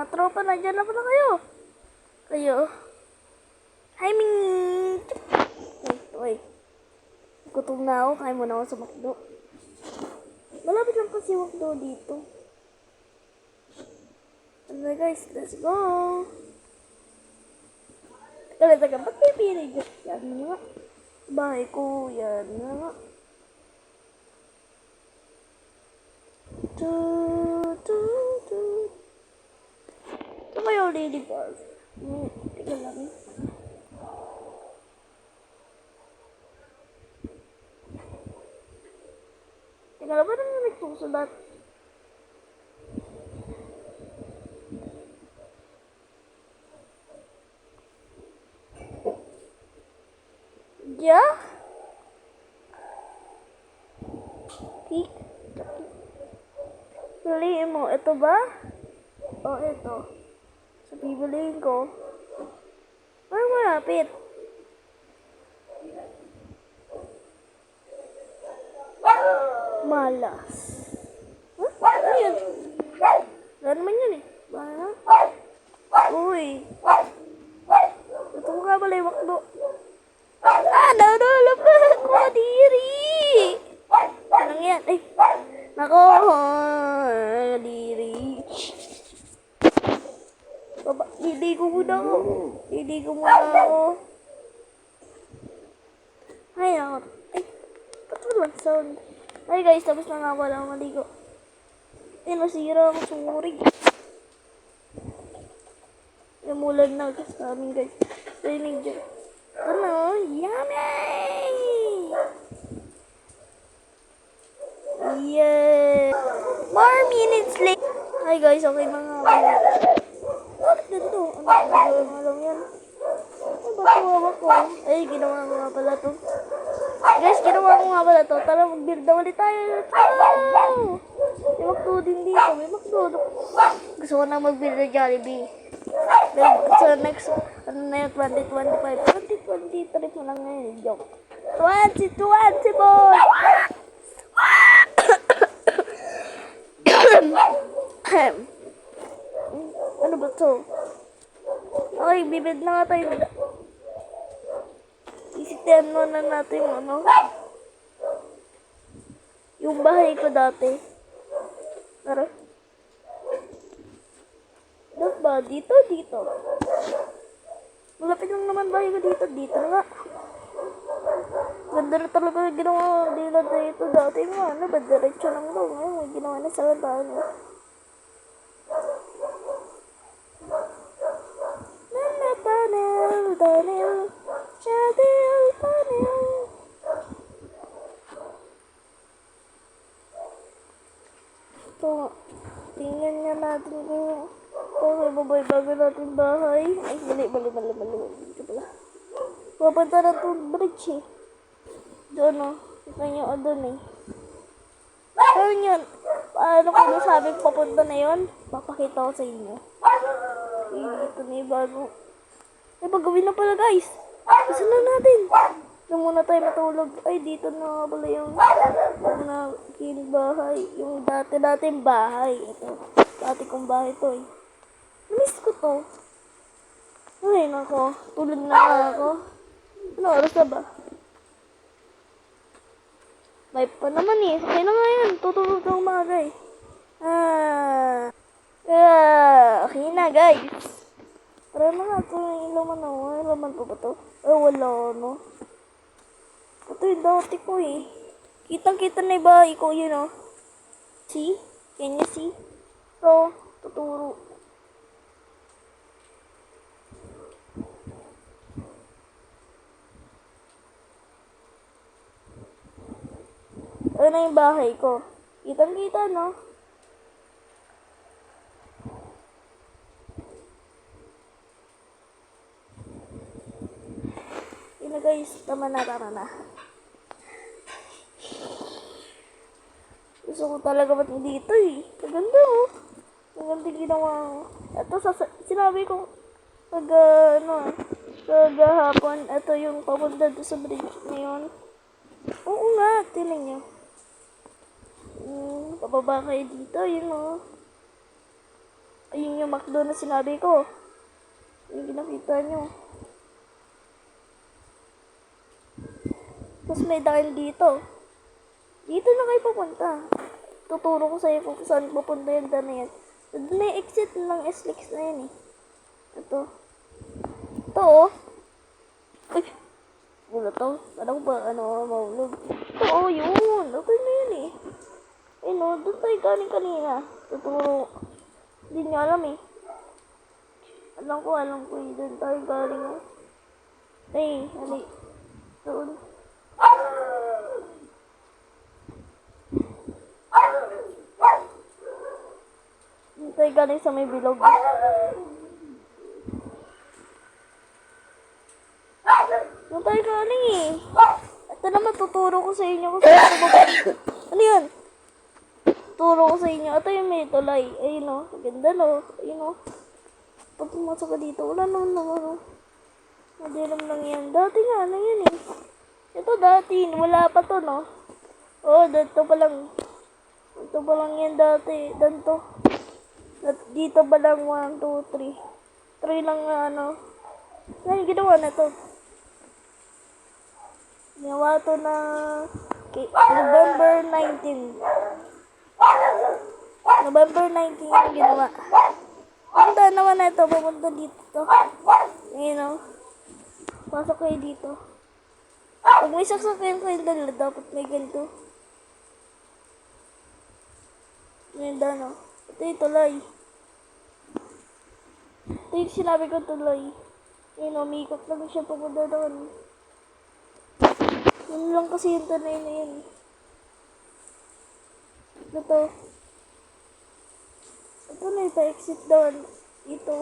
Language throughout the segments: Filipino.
Mga tropa, nandiyan na pala kayo. Kayo. Hi, Ming! Wait. Gutom na ako. Kain muna ako sa McDo. Malapit lang kasi McDo dito. Ano guys, let's go! Teka. Ba't may pinigil? Yan nga. Bahay ko. Yan nga. Ito kayo lady ball. Teka lang. Teka lang, ba nang nagsusulat? Yeah? Peek. Piliin mo, ito ba? O ito. So, pipiliin ko. Parang malapit. Malas. Huh? Ano yun? Wala naman yun eh. Bahala. Uy. Ito ko nga pala yung McDo. Nalulupag ko, diri. Anong yan? Ay. Nako. Diri. Baba, liligo muna ako. Ay, ako. Ay, ba't walang sound? Ay guys, tapos na nga pala akong maligo. Ay, nasira ako, sorry. Namulan na sa amin guys. Rinig dyan. Ano? Yummy! Yeah! More minutes late. Hi guys, okay mga kapatid. Bakit ganito? Ano alam yan? Ano ba ito ko? Ay, ginawa ko nga pala to. Guys, ginawa ko nga pala to. Tara, mag-build na ulit tayo. Wow! May McDo din dito. May McDo. Gusto ko na mag-build na Jollibee. So, next, ano na yun, 2025. 2023 mo lang ngayon. Joke. 2020, boy! Ano ba to? Okay, bibid na nga tayo. Isitihan mo na natin yung ano. Yung bahay ko dati. Tara. Dito ba? Dito. Malapit lang naman bahay ko dito. Dito nga. Ganda na talaga yung ginawa nila dito dati nga. Ano ba? Diretso lang daw. Ngayon, may ginawa na sa lantahan. Tunnel. Ito, tingnan nga natin kung may babay-bagay natin bahay. Ay, mali. Dito pala. Papunta na itong bridge eh. Doon o. Kita nyo o doon eh. Pero yun, ano ko nasabi papunta na yun? Papakita ko sa inyo. Ay, dito na yung bago. Ay, pagawin na pala guys. Kasi na natin. Doon muna tayo matulog. Ay, dito na pala yung bahay. Yung dati-dating bahay. Ito. Dati kong bahay to eh. Namiss ko to. Ay, nako. Tulog na ako. Ano oras na ba? May pa naman eh. Kaya na nga yun. Tutulog na umaga eh. Okay na guys. Tara na nga. Ito yung ilaman na. Ay, laman pa ba to? Ay, wala no. Ito yung dati ko eh. Kitang-kita na yung bahay ko yun oh. See? Can you see? Ito. Tuturo. Ano na yung bahay ko? Kitang-kita no? Yun na guys. Tama na. Gusto ko talaga ba't dito eh. Maganda oh. Maganda ginawa ko. Ito sinabi ko pag hapon. Ito yung papunta doon sa bridge na yun. Oo nga. Tinan nyo. Pababa kayo dito. Yun oh. Ayun yung McDo na sinabi ko. Yung ginakita nyo. Tapos may dahil dito. Dito na kayo pupunta. Tuturo ko sa'yo kung saan pupunta yung daan na yan. May exit ng SLEX na yan eh. Ito. Ito oh. Ay! Wala to. Ano ba? Ano maulog? Ito oh, yun. Okay na yun eh. Ayun oh, doon tayo galing kanina. Tuturo. Hindi niya alam eh. Alam ko eh. Doon tayo galing oh. Ay, ali. Doon. Doon tayo galing sa may bilog. Doon tayo galing eh. Ito naman tuturo ko sa inyo kung saan baba. Ano yun? Tuturo ko sa inyo. Ito yung may tulay. Ayun o. Ganda no. Ayun o. Pag pumasok ka dito, wala naman naman o. Madilam lang yan. Dati nga na yan eh. Ito dati. Wala pa to no. Oo, dito pa lang. Dito pa lang yan dati. Danto. Dito pa lang 1, 2, 3. 3 lang ano. Ngayon ginawa na to. Ginawa to na November 19. November 19 yung ginawa. Punta naman na ito. Pupunta dito. Ngayon o. Pasok kayo dito. Pag may sasakyan kayo dala, dapat may ganito. Ngayon o. Ito yung tulay. Ito yung sinabi ko tulay. Ngayon o, umikot lang siya pupunta doon. Yun lang kasi yung tunay na yun. Ito. Ito na yung pa-exit doon. Dito.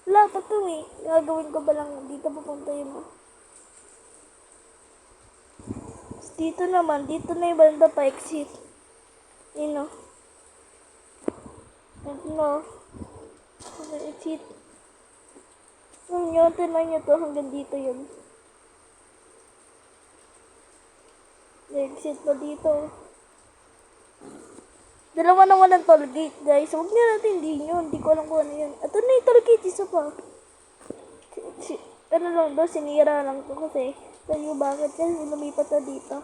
Wala pa ito eh. Gagawin ko ba lang dito pupunta yun. Dito naman. Dito na yung banda pa-exit. Yun o. Ito. Pa-exit. Yun, tinay nyo to hanggang dito yun. Exit pa dito. Dalawa na walang toll gate, guys. Huwag niyo natin hindi yun. Hindi ko alam kung ano yun. Ito na yung toll gate. Isa pa. Ano lang daw, sinira lang to kasi. Sabi bakit kasi lumipat na dito.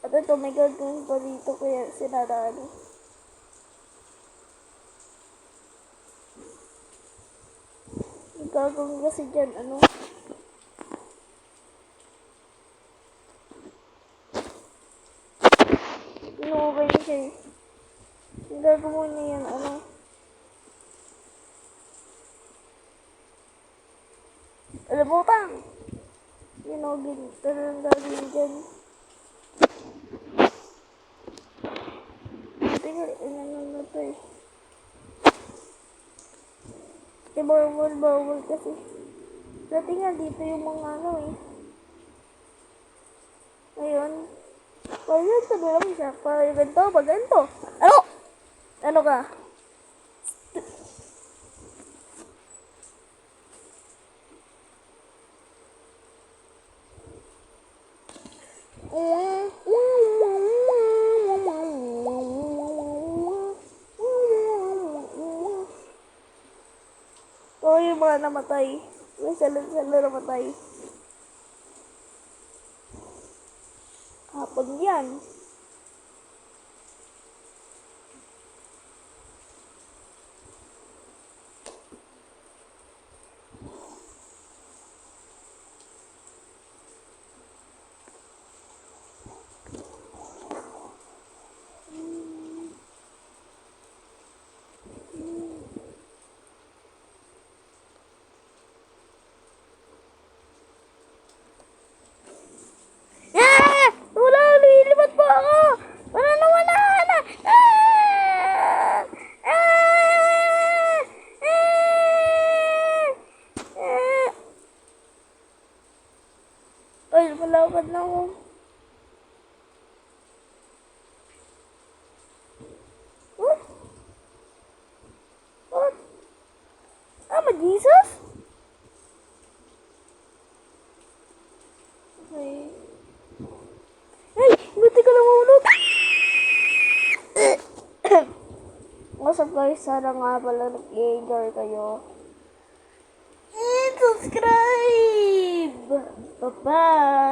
At ito, may gagawin pa dito kaya sinaraan. Gagawin kasi dyan, ano? Inuubay niya siya eh. Yung gagawin niya yan, ano? Alam mo pa! Yun o, ganito na lang gagawin dyan. Tingnan, ano na to eh. Bawal kasi. Dati nga dito yung mga ano eh. Ngayon, parang sabi lang siya. Parang ganito. Ano? Ano ka? Oo, yung mga namatay. May sala namatay. Hapon yan. Wala, lilipat po ako! Wala na! Ay, malapad na ako. What? What? Jesus? Okay. Ay, buti ka lang mahulog. what's up guys? Sana nga pala nag-enjoy kayo. And subscribe! Bye-bye!